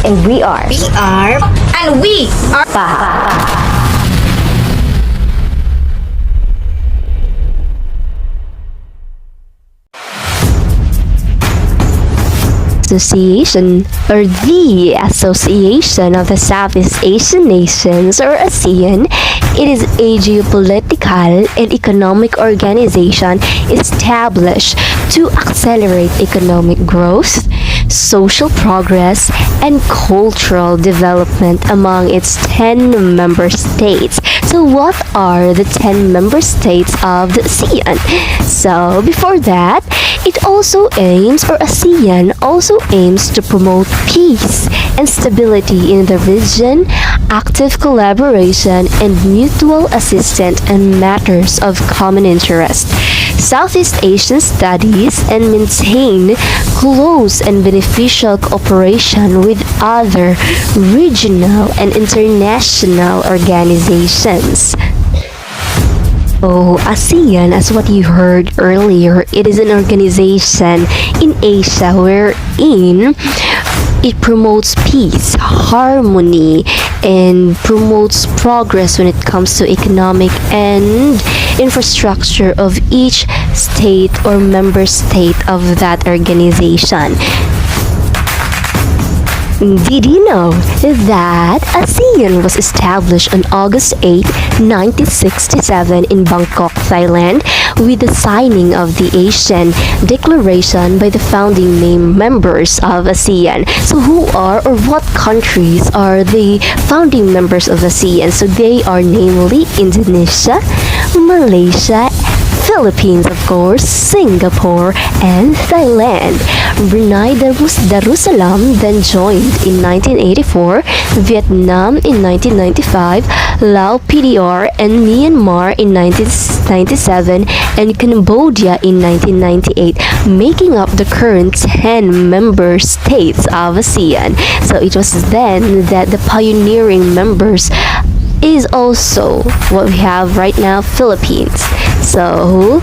And we are. And we are. Association, or the Association of the Southeast Asian Nations, or ASEAN. It is a geopolitical and economic organization established to accelerate economic growth, social progress, and cultural development among its 10 member states. So what are the 10 member states of the ASEAN? So before that, it also aims, or ASEAN also aims to promote peace and stability in the region, active collaboration, and mutual assistance in matters of common interest. Southeast Asian studies and maintain close and beneficial cooperation with other regional and international organizations. So, ASEAN, as what you heard earlier, it is an organization in Asia wherein it promotes peace, harmony, and promotes progress when it comes to economic and infrastructure of each state or member state of that organization. Did you know that ASEAN was established on August 8, 1967 in Bangkok, Thailand, with the signing of the Asian Declaration by the founding members of ASEAN? So who are, or what countries are the founding members of ASEAN? So they are namely Indonesia, Malaysia, Philippines, of course, Singapore, and Thailand. Brunei Darussalam then joined in 1984, Vietnam in 1995, Laos PDR and Myanmar in 1997, and Cambodia in 1998, making up the current 10 member states of ASEAN. So it was then that the pioneering members is also what we have right now, Philippines. So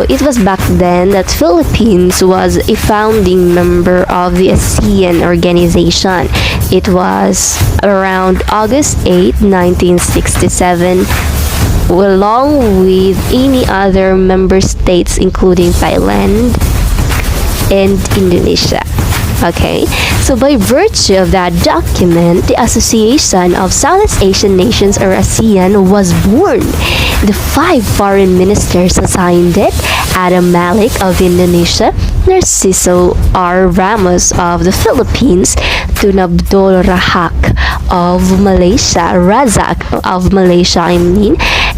it was back then that Philippines was a founding member of the ASEAN organization. It was around August 8, 1967, along with any other member states including Thailand and Indonesia. Okay, so by virtue of that document, the Association of Southeast Asian Nations, or ASEAN, was born. The 5 foreign ministers signed it: Adam Malik of Indonesia, Narciso R. Ramos of the Philippines, Tun Abdul Rahak of Malaysia,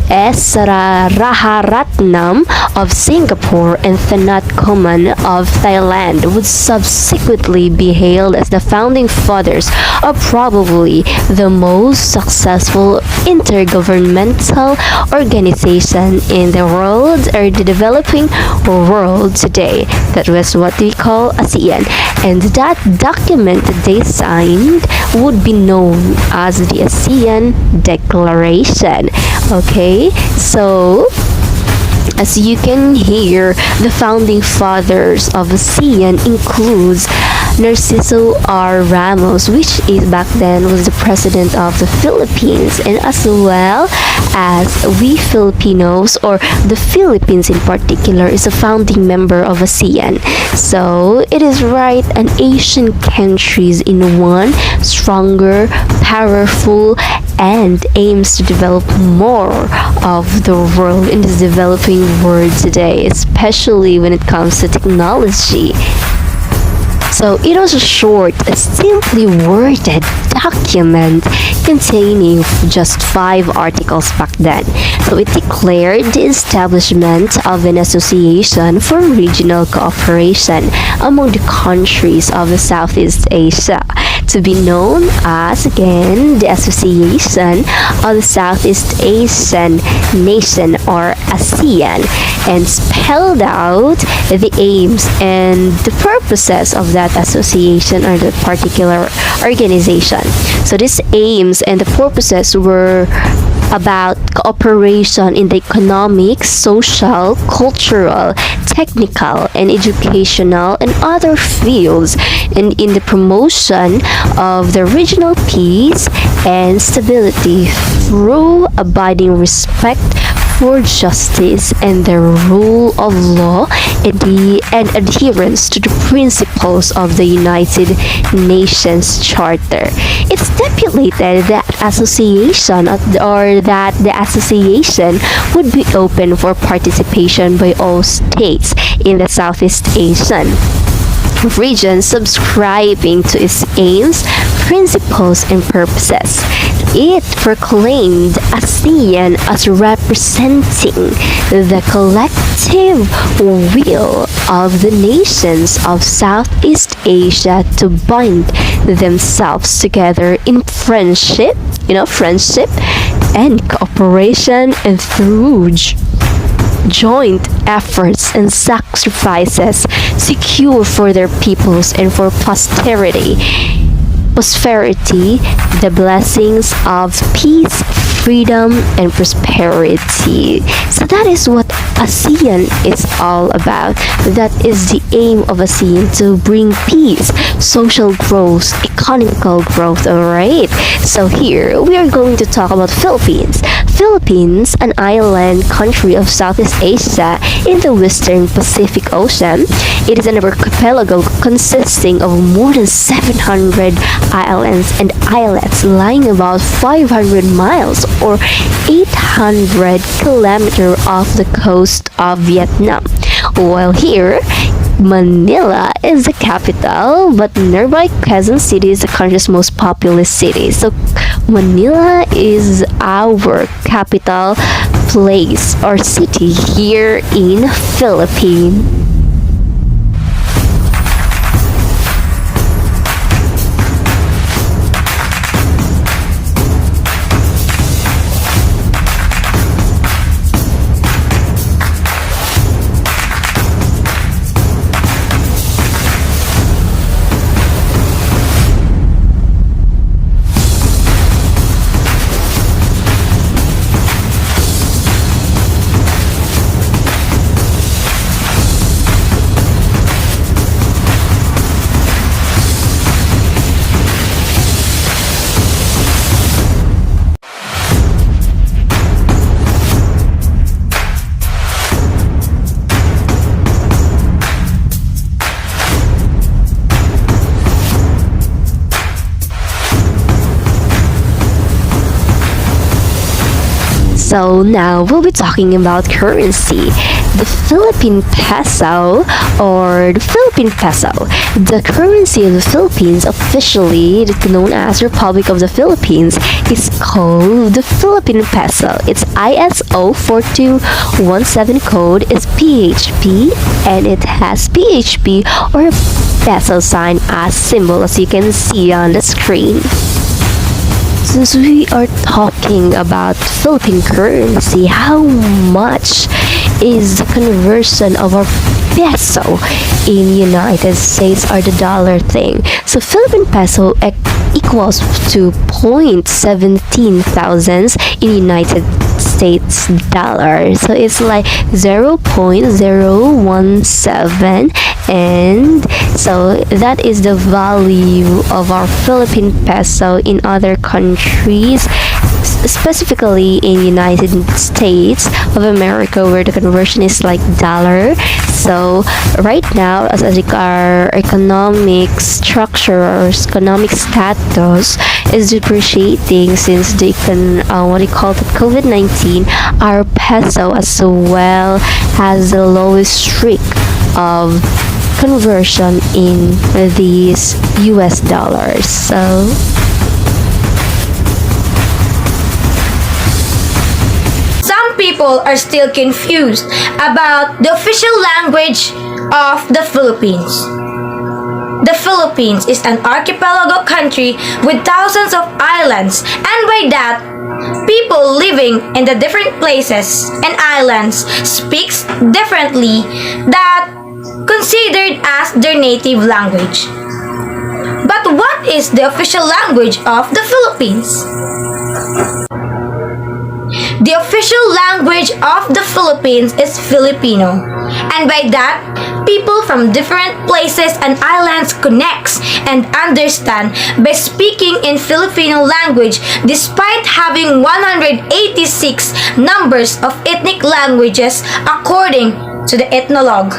S. Raharatnam of Singapore, and Thanat Koman of Thailand would subsequently be hailed as the founding fathers of probably the most successful intergovernmental organization in the world, or the developing world today. That was what we call ASEAN. And that document that they signed would be known as the ASEAN Declaration. Okay, so as you can hear, the founding fathers of ASEAN includes Narciso R. Ramos, which is back then was the president of the Philippines, and as well as we Filipinos, or the Philippines in particular, is a founding member of ASEAN. So it is right, an Asian countries in one, stronger, powerful, and aims to develop more of the world in this developing world today, especially when it comes to technology. So it was a short, simply worded document containing just 5 articles back then. So it declared the establishment of an association for regional cooperation among the countries of the Southeast Asia, to be known as, again, the Association of the Southeast Asian Nation, or ASEAN, and spelled out the aims and the purposes of that association or the particular organization. So these aims and the purposes were about cooperation in the economic, social, cultural, technical, and educational and other fields, and in the promotion of the regional peace and stability through abiding respect for justice and the rule of law and adherence to the principles of the United Nations Charter. It stipulated that the association would be open for participation by all states in the Southeast Asian region subscribing to its aims, principles, and purposes. It proclaimed ASEAN as representing the collective will of the nations of Southeast Asia to bind themselves together in friendship and cooperation, and through joint efforts and sacrifices secure for their peoples and for posterity the blessings of peace, freedom, and prosperity. So that is what ASEAN is all about. That is the aim of ASEAN, to bring peace, social growth, economical growth, alright? So here, we are going to talk about Philippines. Philippines, an island country of Southeast Asia in the western Pacific Ocean. It is an archipelago consisting of more than 700 islands and islets lying about 500 miles or 800 kilometers off the coast of Vietnam. While here, Manila is the capital, but nearby Quezon City is the country's most populous city. So Manila is our capital place or city here in Philippines. So now we'll be talking about currency. The Philippine peso or the Philippine peso. The currency of the Philippines, officially known as Republic of the Philippines, is called the Philippine peso. Its ISO 4217 code is PHP, and it has PHP or peso sign as symbol, as you can see on the screen. Since we are talking about Philippine currency, how much is the conversion of our peso in United States or the dollar thing? So Philippine peso equals to 0.17 in United States dollar. So it's like 0.017, and so that is the value of our Philippine peso in other countries, specifically in United States of America, where the conversion is like dollar. So right now, as our economic structure or economic status is depreciating since the COVID-19, our peso as well has the lowest streak of conversion in these US dollars. So Some people are still confused about the official language of the Philippines. The Philippines is an archipelago country with thousands of islands, and by that, people living in the different places and islands speaks differently that considered as their native language. But what is the official language of the Philippines? the official language of the Philippines is Filipino. And by that, people from different places and islands connects and understand by speaking in Filipino language despite having 186 numbers of ethnic languages according to the ethnologue.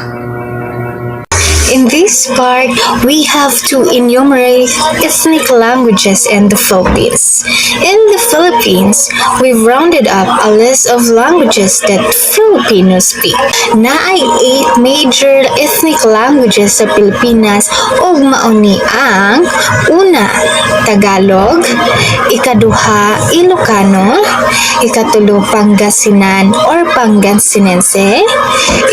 In this part, we have to enumerate ethnic languages in the Philippines. In the Philippines, we've rounded up a list of languages that Filipinos speak. Naay 8 major ethnic languages sa Pilipinas ug mauni ang una, Tagalog, ikaduha, Ilocano, ikatulo, Pangasinan or Pangasinense,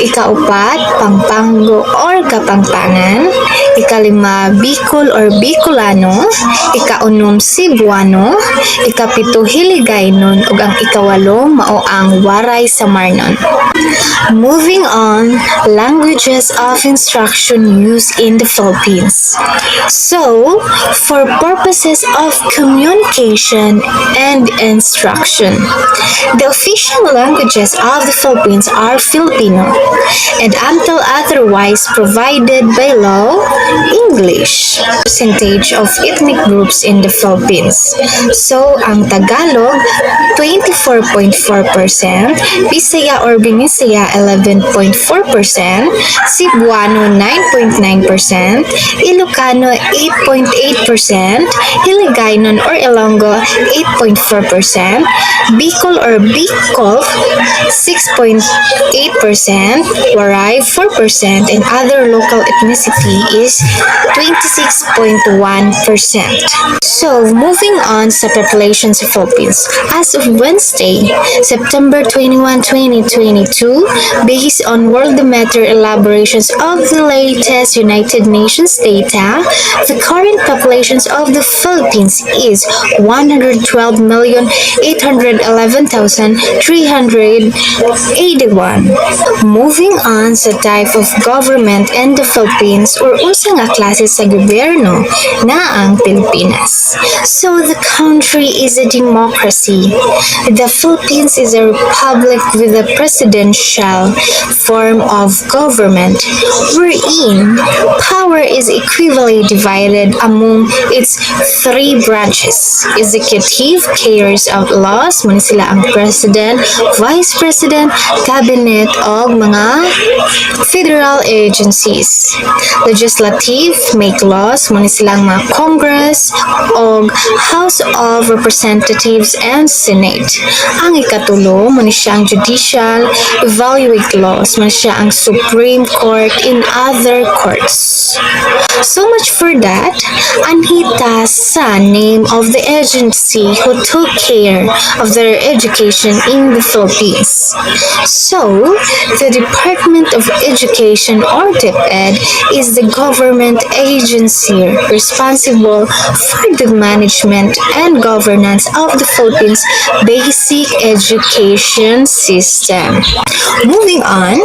ikaupat, Pampango or Kapampangan, ikalima, Bicol or Bicolano, ikaunom, Cebuano, ikapito, Hiligaynon, ug ang ikawalo mao ang Waray Samarnon. Moving on, languages of instruction used in the Philippines. So, for purposes of communication and instruction, the official languages of the Philippines are Filipino, and until otherwise provided by law, English. Percentage of ethnic groups in the Philippines. So, ang Tagalog, 24.4%, Bisaya or Binisaya, 11.4%, Cebuano, 9.9%, Ilocano, 8.8%, Hiligaynon or Ilonggo, 8.4%, Bicol or Bicol, 6.8%, Waray, 4%, and other local ethnicity is 26.1%. So, moving on sa population sa Philippines. As of Wednesday, September 21, 2022, based on Worldometer elaborations of the latest United Nations data, the current populations of the Philippines is 112,811,381. Moving on sa type of government in the Philippines or unsa nga klase sa gobyerno na ang Pilipinas. So the country is a democracy. The Philippines is a republic with a presidential form of government wherein power is equally divided among its 3 branches. Executive carries out laws, muna sila ang president, vice president, cabinet o mga federal agencies. Legislative make laws, muna silang mga Congress o House of Representatives and Senate. Ang ikatulo, muna siyang judicial, evaluate laws, muna siya ang Supreme Court in other courts. So much for that. Anhita sa name of the agency who took care of their education in the Philippines. So, the Department of Education or DepEd is the government agency responsible for the management and governance of the Philippines basic education system. Moving on,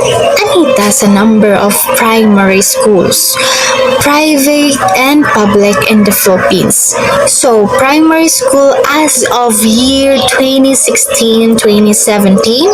anita sa number of primary schools, private and public in the Philippines. So, primary school as of year 2016-2017.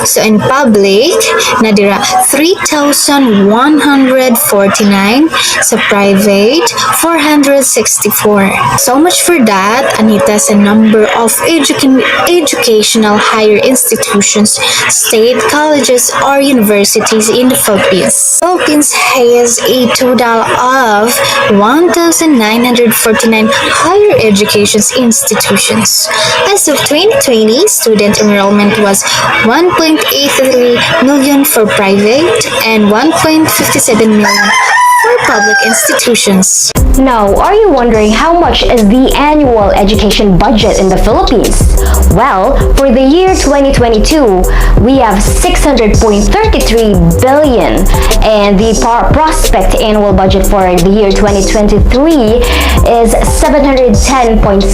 So, in public, nadira 3,149. Sa private, 464. So much for that. Anita sa number of educational higher institutions, state colleges or universities in the Philippines. Philippines has a total of 1,949 higher education institutions. As of 2020, student enrollment was 1.83 million for private and 1.57 million for public institutions. Now, are you wondering how much is the annual education budget in the Philippines? Well, for the year 2022, we have 600.33 billion, and the prospect annual budget for the year 2023 is 710.6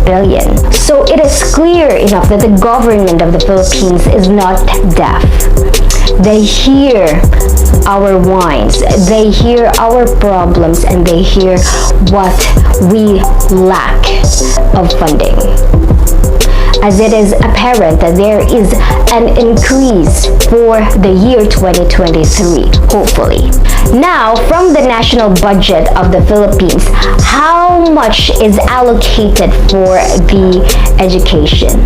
billion. So it is clear enough that the government of the Philippines is not deaf. They hear our whines, they hear our problems, and they hear what we lack of funding. as it is apparent that there is an increase for the year 2023, hopefully. Now, from the national budget of the Philippines, how much is allocated for the education?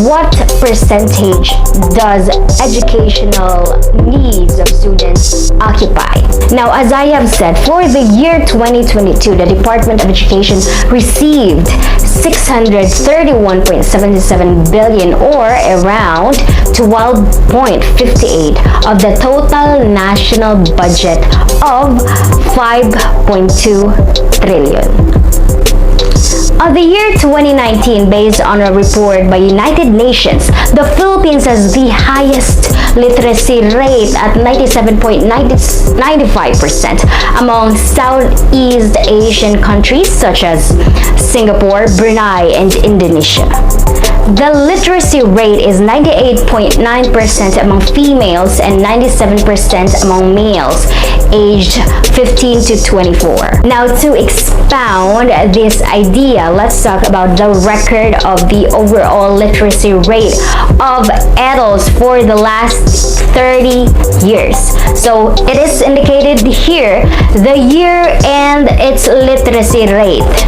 What percentage does educational needs of students occupy? Now, as I have said, for the year 2022, the Department of Education received 631.77 billion, or around 12.58 of the total national budget of 5.2 trillion. Of the year 2019, based on a report by United Nations, the Philippines has the highest literacy rate at 97.95% among Southeast Asian countries such as Singapore, Brunei, and Indonesia. The literacy rate is 98.9% among females and 97% among males aged 15 to 24. Now, to expound this idea, let's talk about the record of the overall literacy rate of adults for the last 30 years. So it is indicated here the year and its literacy rate.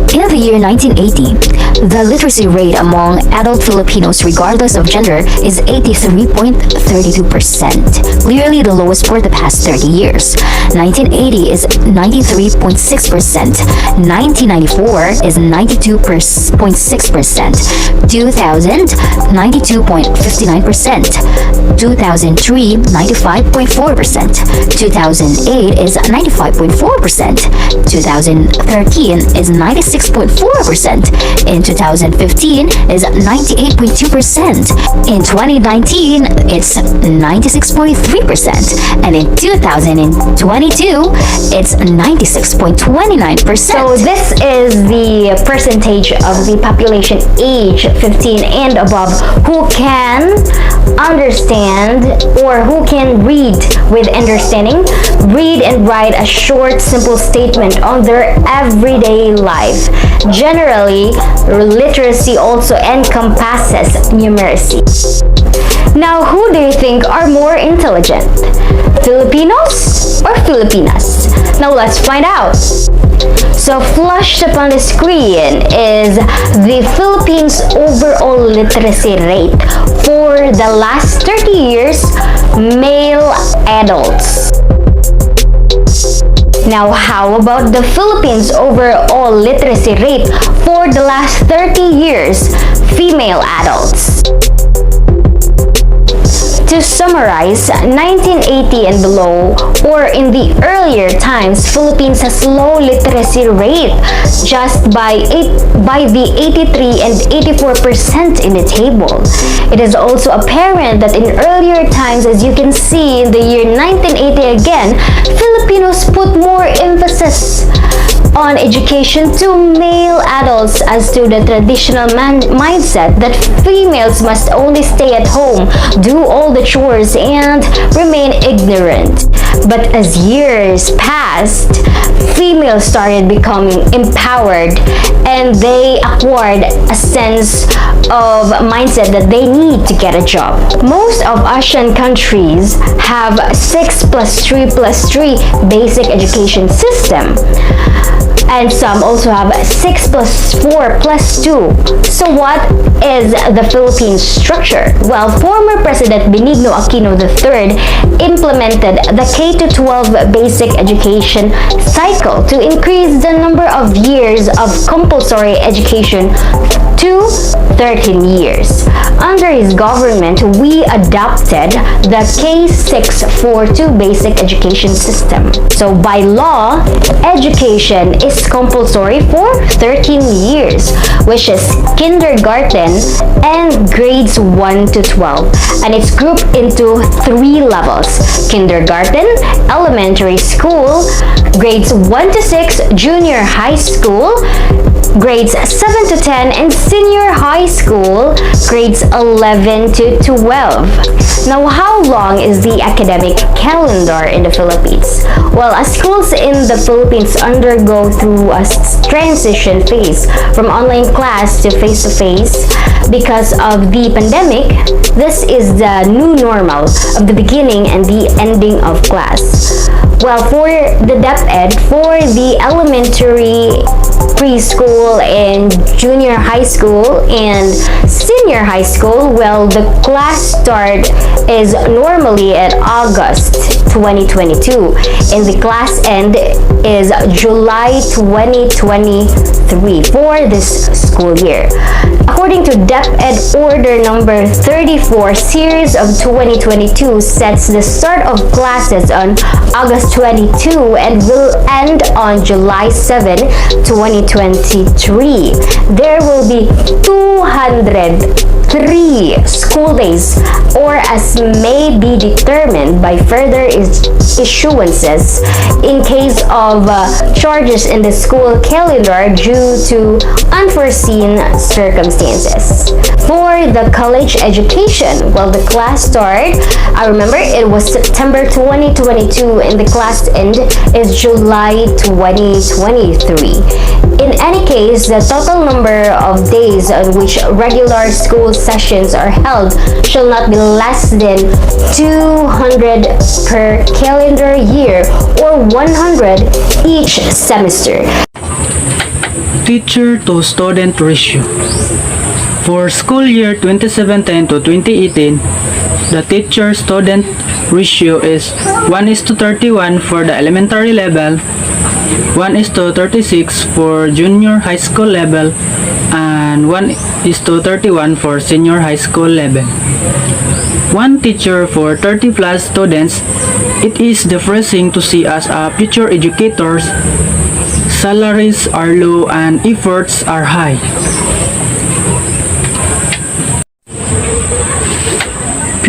In the year 1980, the literacy rate among adult Filipinos, regardless of gender, is 83.32%, clearly the lowest for the past 30 years. 1980 is 93.6%, 1994 is 92.6%, 2000, 92.59%, 2003, 95.4%, 2008 is 95.4%, 2013 is 96.4%, in 2015 is 98.2%, in 2019 it's 96.3%, and in 2022 it's 96.29%. So this is the percentage of the population age 15 and above who can understand or who can read with understanding, read and write a short, simple statement on their everyday life. Generally, literacy also encompasses numeracy. Now, who do you think are more intelligent? Filipinos or Filipinas? Now let's find out. So flashed up on the screen is the Philippines' overall literacy rate for the last 30 years, male adults. Now, how about the Philippines' overall literacy rate for the last 30 years, female adults? To summarize, 1980 and below, or in the earlier times, Philippines has low literacy rate just by the 83 and 84% in the table. It is also apparent that in earlier times, as you can see in the year 1980 again, Filipinos put more emphasis on education to male adults as to the traditional mindset that females must only stay at home, do all the chores, and remain ignorant. But as years passed, females started becoming empowered and they acquired a sense of mindset that they need to get a job. Most of Asian countries have 6+3+3 basic education system. And some also have 6+4+2. So what is the Philippines structure? Well, former President Benigno Aquino III implemented the K-12 basic education cycle to increase the number of years of compulsory education to 13 years. Under his government, we adopted the K-642 basic education system. So by law, education is compulsory for 13 years, which is kindergarten and grades 1 to 12. And it's grouped into 3 levels: kindergarten, elementary school, grades 1 to 6, junior high school, grades 7 to 10, and senior high school, grades 11 to 12. Now, how long is the academic calendar in the Philippines? Well, as schools in the Philippines undergo through a transition phase from online class to face-to-face because of the pandemic, this is the new normal of the beginning and the ending of class. Well, for the DepEd, for the elementary, preschool, and junior high school and senior high school, well, the class start is normally at August 2022 and the class end is July 2023 for this school year. According to DepEd Order number 34, series of 2022 sets the start of classes on August 22 and will end on July 7, 2023. There will be 203 school days, or as may be determined by further issuances in case of charges in the school calendar due to unforeseen circumstances. For the college education, well, the class start, I remember it was September 2022 and the class end is July 2023. In any case, the total number of days on which regular school sessions are held shall not be less than 200 per calendar year or 100 each semester. Teacher to student ratio. For school year 2017 to 2018, the teacher-student ratio is 1:31 for the elementary level, 1:36 for junior high school level, and 1:31 for senior high school level. One teacher for 30 plus students. It is depressing to see us future educators. Salaries are low and efforts are high.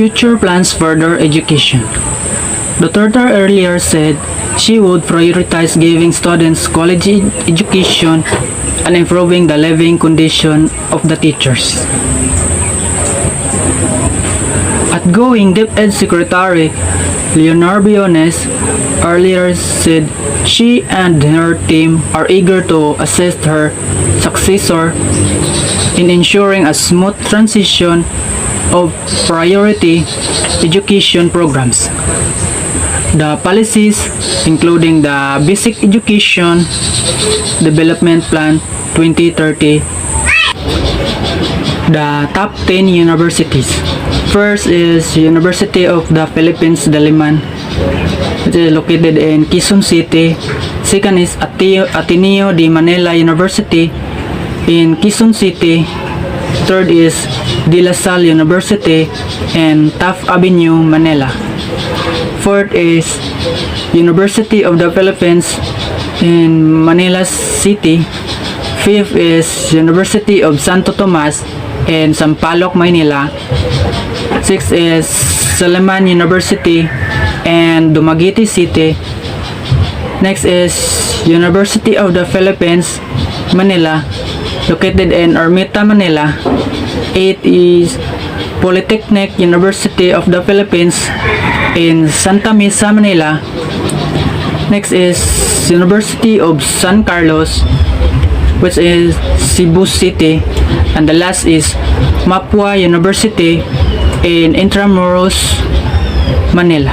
Future plans for their education. Dr. earlier said she would prioritize giving students quality education and improving the living condition of the teachers. Outgoing DepEd Secretary Leonor Biones earlier said she and her team are eager to assist her successor in ensuring a smooth transition of priority education programs. The policies, including the Basic Education Development Plan 2030, the top 10 universities. First is University of the Philippines, Diliman, which is located in Quezon City. Second is Ateneo de Manila University in Quezon City. Third is De La Salle University in Taft Avenue, Manila. Fourth is University of the Philippines in Manila City. Fifth is University of Santo Tomas in Sampaloc, Manila. Sixth is Salaman University in Dumaguete City. Next is University of the Philippines, Manila, located in Ermita, Manila. 8 is Polytechnic University of the Philippines in Santa Mesa, Manila. Next is University of San Carlos, which is Cebu City. And the last is Mapua University in Intramuros, Manila.